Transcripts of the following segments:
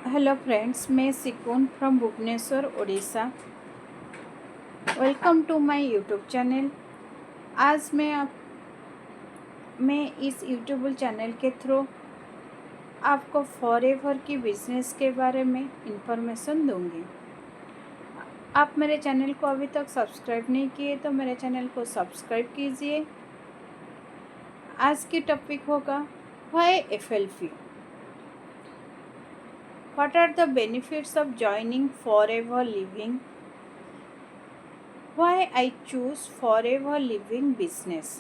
Hello friends, मैं Sikun from Bhubaneswar Orissa. Welcome to my YouTube channel. आज मैं इस यूट्यूब चैनल के थ्रू आपको फॉरएवर की बिजनेस के बारे में इंफॉर्मेशन दूंगी। आप मेरे चैनल को अभी तक सब्सक्राइब नहीं किए तो मेरे चैनल को सब्सक्राइब कीजिए। आज की टॉपिक होगा why FLP। What are the benefits of joining Forever Living? Why I choose Forever Living business?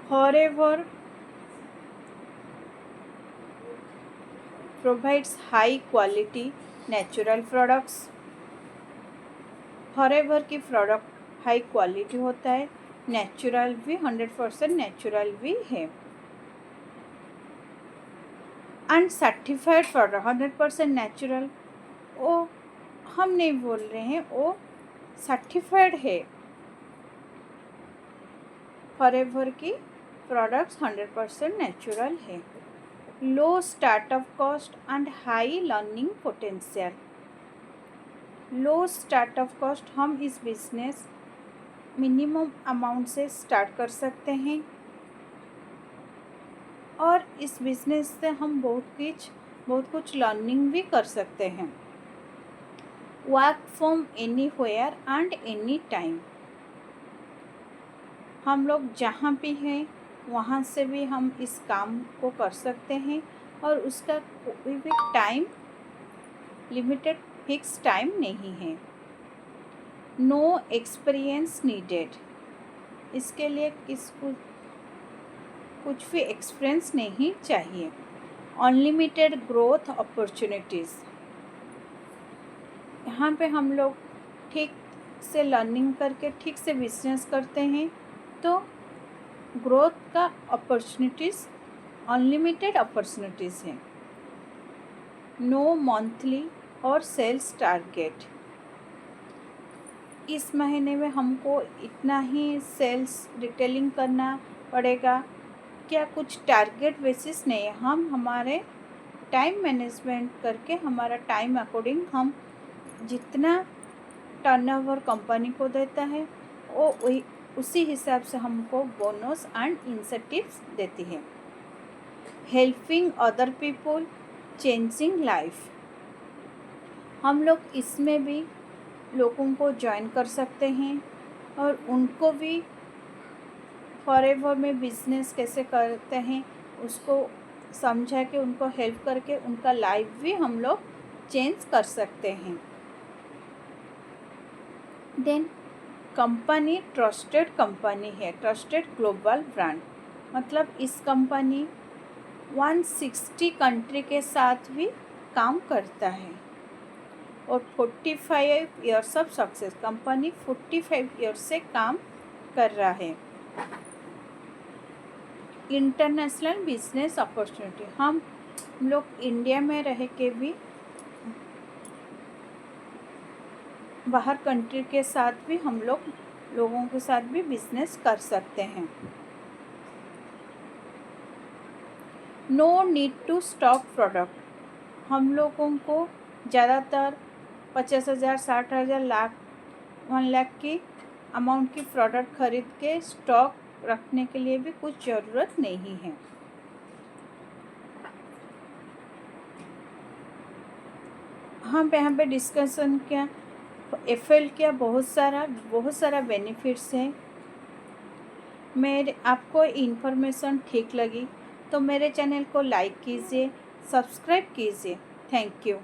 Forever provides high quality natural products. Forever की प्रोडक्ट हाई क्वालिटी होता है, नेचुरल भी 100% नेचुरल भी है एंड सर्टिफाइड प्रोडक्ट 100% नेचुरल। वो हम नहीं बोल रहे हैं, वो सर्टिफाइड है। फॉरएवर की प्रोडक्ट्स 100% नेचुरल है। Low startup cost and high learning potential. Low startup cost, हम इस बिजनेस मिनिमम अमाउंट से स्टार्ट कर सकते हैं और इस बिजनेस से हम बहुत कुछ लर्निंग भी कर सकते हैं। Work from anywhere and any time, हम लोग जहाँ भी हैं वहाँ से भी हम इस काम को कर सकते हैं और उसका कोई भी टाइम लिमिटेड फिक्स टाइम नहीं है। नो एक्सपीरियंस नीडेड, इसके लिए कुछ भी एक्सपीरियंस नहीं चाहिए। अनलिमिटेड ग्रोथ अपॉर्चुनिटीज़, यहाँ पे हम लोग ठीक से लर्निंग करके ठीक से बिजनेस करते हैं तो ग्रोथ का अपॉर्चुनिटीज़ अनलिमिटेड अपॉर्चुनिटीज़ हैं। नो मंथली और सेल्स टारगेट, इस महीने में हमको इतना ही सेल्स डिटेलिंग करना पड़ेगा, क्या कुछ टारगेट बेसिस नहीं है। हम हमारे टाइम मैनेजमेंट करके हमारा टाइम अकॉर्डिंग हम जितना टर्नओवर कंपनी को देता है वो उसी हिसाब से हमको बोनस एंड इंसेंटिव्स देती है। Helping other people, changing life, हम लोग इसमें भी लोगों को ज्वाइन कर सकते हैं और उनको भी फॉरएवर में बिजनेस कैसे करते हैं उसको समझा के उनको हेल्प करके उनका लाइफ भी हम लोग चेंज कर सकते हैं। देन कंपनी ट्रस्टेड कंपनी है, ट्रस्टेड ग्लोबल ब्रांड, मतलब इस कंपनी 160 कंट्री के साथ भी काम करता है और 45 years of success, company 45 years से काम कर रहा है। इंटरनेशनल बिजनेस अपॉर्चुनिटी, हम लोग इंडिया में रह के भी बाहर कंट्री के साथ भी हम लोगों के साथ भी बिजनेस कर सकते हैं। No need to stock product, हम लोगों को ज़्यादातर 50,000, 60,000, 1 लाख की अमाउंट की प्रोडक्ट खरीद के स्टॉक रखने के लिए भी कुछ ज़रूरत नहीं है। हम यहाँ पे डिस्कशन किया FL क्या बहुत सारा बेनिफिट्स हैं। मेरे आपको इन्फॉर्मेशन ठीक लगी तो मेरे चैनल को लाइक कीजिए, सब्सक्राइब कीजिए। Thank you.